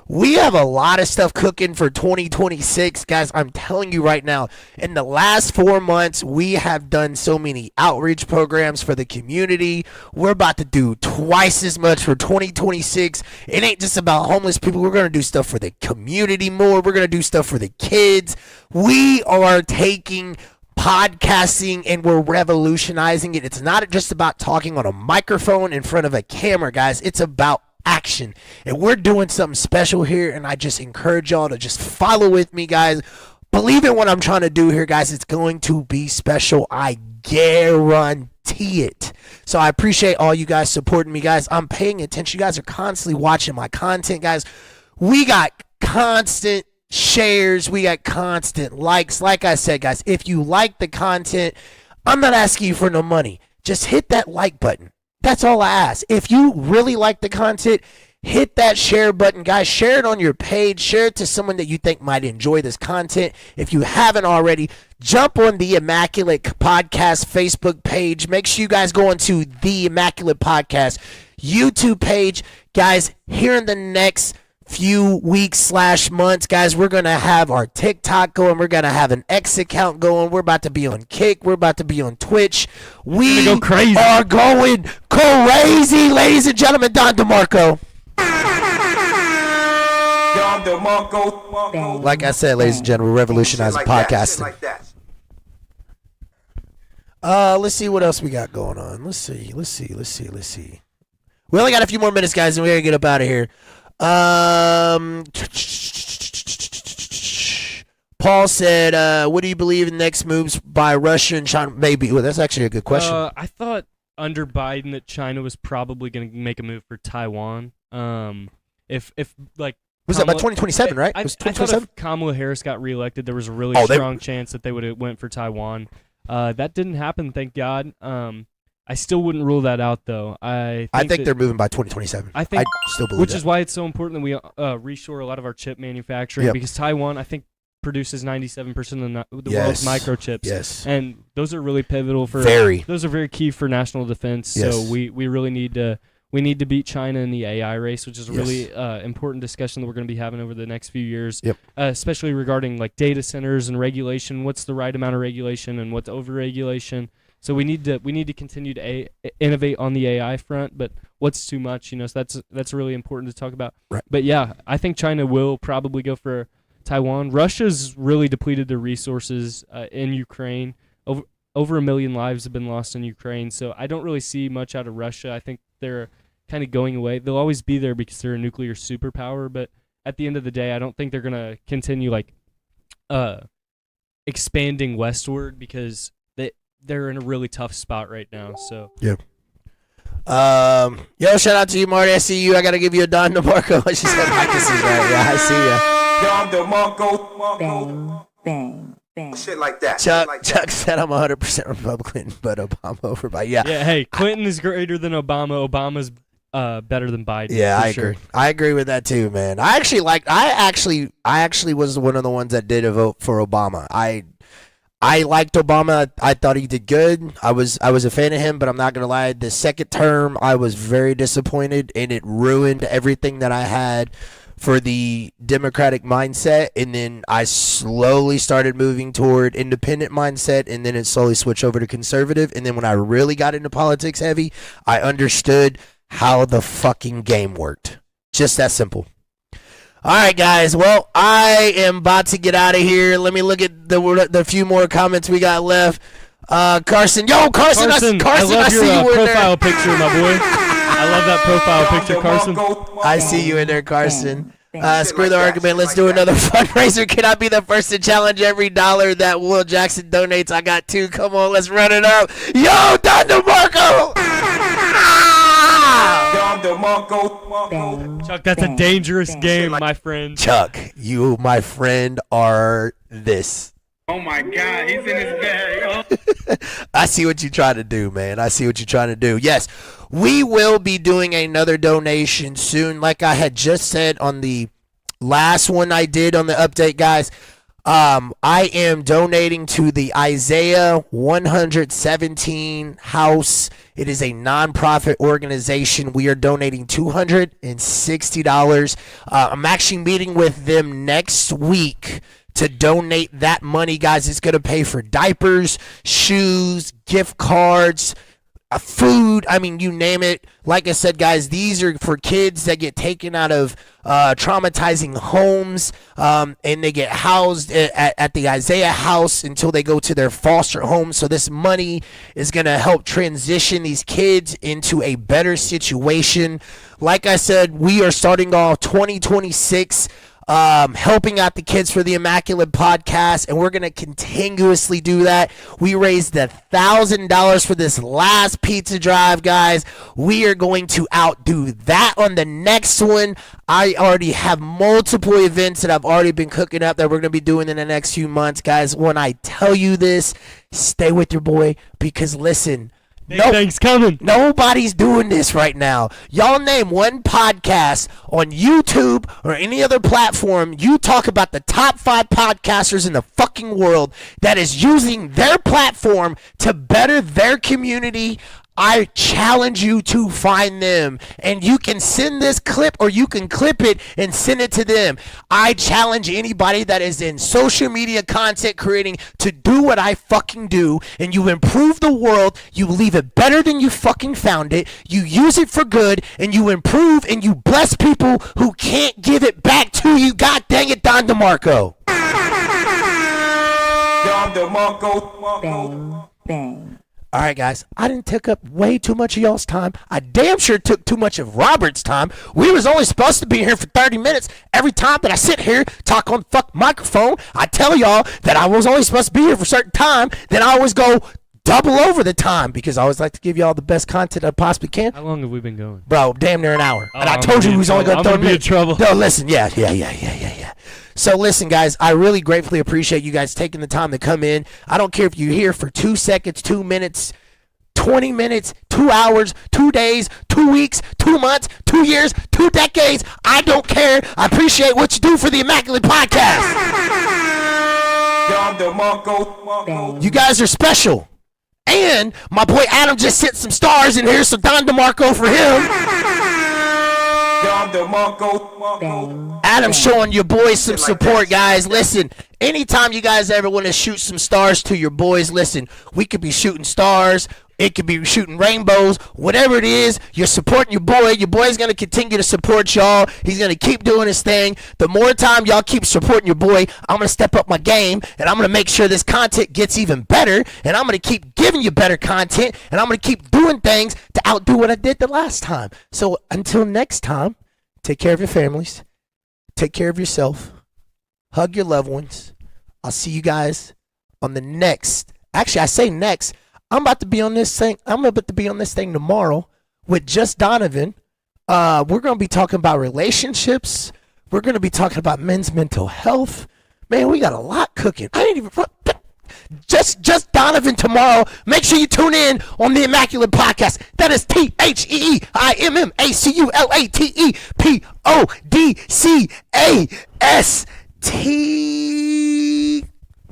We have a lot of stuff cooking for 2026, guys. I'm telling you right now, in the last 4 months, we have done so many outreach programs for the community. We're about to do twice as much for 2026. It ain't just about homeless people. We're going to do stuff for the community more. We're going to do stuff for the kids. We are taking podcasting and we're revolutionizing it. It's not just about talking on a microphone in front of a camera, guys. It's about action, and we're doing something special here, and I just encourage y'all to just follow with me, guys. Believe in what I'm trying to do here, guys. It's going to be special. I guarantee it. So I appreciate all you guys supporting me, guys. I'm paying attention. You guys are constantly watching my content, guys. We got constant shares. We got constant likes. Like I said, guys, if you like the content, I'm not asking you for no money. Just hit that like button. That's all I ask. If you really like the content, hit that share button, guys. Share it on your page. Share it to someone that you think might enjoy this content. If you haven't already, jump on the Immaculate Podcast Facebook page. Make sure you guys go onto the Immaculate Podcast YouTube page. Guys, here in the next few weeks / months, guys, we're going to have our TikTok going. We're going to have an X account going. We're about to be on Kick. We're about to be on Twitch. We go crazy. are going crazy, ladies and gentlemen. Don DeMarco. Don DeMarco. Like I said, ladies and gentlemen, we're revolutionizing podcasting. Like that. Let's see what else we got going on. Let's see. We only got a few more minutes, guys, and we're going to get up out of here. Paul said, what do you believe in next moves by Russia and China? Maybe. Well, that's actually a good question. I thought under Biden that China was probably going to make a move for Taiwan. If like was that by 2027, right? It was I thought 2027? if Kamala Harris got reelected, there was a really strong chance that they would have went for Taiwan. That didn't happen, thank God. I still wouldn't rule that out, though. I think they're moving by 2027. I think, still believe which that. is why it's so important that we reshore a lot of our chip manufacturing, because Taiwan, I think, produces 97% of the world's microchips. Yes. And those are really pivotal for those are very key for national defense. Yes. So we really need to beat China in the AI race, which is a really important discussion that we're going to be having over the next few years. Yep. Especially regarding like data centers and regulation. What's the right amount of regulation and what's over-regulation? So we need to continue to innovate on the AI front, but what's too much? So that's really important to talk about. Right. But yeah, I think China will probably go for Taiwan. Russia's really depleted their resources in Ukraine. Over 1 million lives have been lost in Ukraine, so I don't really see much out of Russia. I think they're kind of going away. They'll always be there because they're a nuclear superpower, but at the end of the day, I don't think they're going to continue expanding westward because they're in a really tough spot right now. So yo, shout out to you, Marty. I see you. I gotta give you a Don DeMarco. She said Micus is right. Yeah, I see Don DeMarco. Bang, bang, bang. Shit like that. ya. Shit like Chuck said I'm 100% Republican, but Obama over by yeah. Hey, Clinton is greater than Obama. Obama's better than Biden. Yeah, I sure. agree. I agree with that too, man. I actually was one of the ones that did a vote for Obama. I liked Obama. I thought he did good. I was a fan of him, but I'm not gonna lie. The second term, I was very disappointed, and it ruined everything that I had for the Democratic mindset. And then I slowly started moving toward independent mindset, and then it slowly switched over to conservative. And then when I really got into politics heavy, I understood how the fucking game worked. Just that simple. All right, guys. Well, I am about to get out of here. Let me look at the few more comments we got left. Carson. Yo, Carson. I love see your you in profile there. picture, my boy. I love that profile picture, Carson. I see you in there, Carson. Screw like the that, argument. shit Let's like do that. another fundraiser. Can I be the first to challenge every dollar that Will Jackson donates? I got 2. Come on, let's run it up. Yo, Don DeMarco. Don DeMarco. Bang, Chuck, that's a bang, dangerous bang. game, my friend. Chuck, you, my friend, are this. Oh my God, he's in his bag. I see what you're trying to do, man. I see what you're trying to do. Yes, we will be doing another donation soon. Like I had just said on the last one I did on the update, guys, I am donating to the Isaiah 117 House. It is a nonprofit organization. We are donating $260. I'm actually meeting with them next week to donate that money, guys. It's going to pay for diapers, shoes, gift cards, food. I mean, you name it. Like I said, guys, these are for kids that get taken out of traumatizing homes, and they get housed at the Isaiah House until they go to their foster home. So this money is going to help transition these kids into a better situation. Like I said, we are starting off 2026 helping out the kids for the Immaculate podcast, and we're going to continuously do that. We raised $1,000 for this last pizza drive, guys. We are going to outdo that on the next one. I already have multiple events that I've already been cooking up that we're going to be doing in the next few months, guys. When I tell you this, stay with your boy, because listen, Thanks coming. nobody's doing this right now. Y'all name one podcast on YouTube or any other platform. You talk about the top 5 podcasters in the fucking world that is using their platform to better their community. I challenge you to find them, and you can send this clip or you can clip it and send it to them. I challenge anybody that is in social media content creating to do what I fucking do, and you improve the world. You leave it better than you fucking found it. You use it for good, and you improve, and you bless people who can't give it back to you. God dang it, Don DeMarco. Don DeMarco. Bang, bang. All right, guys, I didn't take up way too much of y'all's time. I damn sure took too much of Robert's time. We was only supposed to be here for 30 minutes. Every time that I sit here, talk on fuck microphone, I tell y'all that I was only supposed to be here for a certain time. Then I always go double over the time because I always like to give y'all the best content I possibly can. How long have we been going? Bro, damn near an hour. And I I'm told you gonna we was be in only going to trouble. throw I'm gonna be in trouble. No, listen, yeah. So listen, guys, I really gratefully appreciate you guys taking the time to come in. I don't care if you're here for 2 seconds, 2 minutes, 20 minutes, 2 hours, 2 days, 2 weeks, 2 months, 2 years, 2 decades. I don't care. I appreciate what you do for the Immaculate podcast. Don DeMarco. You guys are special. And my boy Adam just sent some stars in here, so Don DeMarco for him. Don DeMarco. Bang. Adam showing your boys some support, guys. Listen, anytime you guys ever want to shoot some stars to your boys, listen, we could be shooting stars. It could be shooting rainbows, whatever it is. You're supporting your boy. Your boy's going to continue to support y'all. He's going to keep doing his thing. The more time y'all keep supporting your boy, I'm going to step up my game, and I'm going to make sure this content gets even better, and I'm going to keep giving you better content, and I'm going to keep doing things to outdo what I did the last time. So until next time, take care of your families. Take care of yourself. Hug your loved ones. I'll see you guys on the next. Actually, I say next. I'm about to be on this thing. I'm about to be on this thing tomorrow with Just Donovan. We're going to be talking about relationships. We're going to be talking about men's mental health. Man, we got a lot cooking. I didn't even. Just Donovan tomorrow. Make sure you tune in on the Immaculate podcast. That is TheImmaculatepodcast.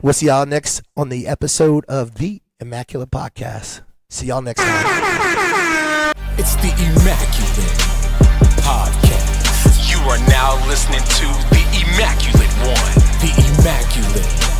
We'll see y'all next on the episode of the Immaculate podcast. See y'all next time. It's the Immaculate podcast. You are now listening to the Immaculate One. The Immaculate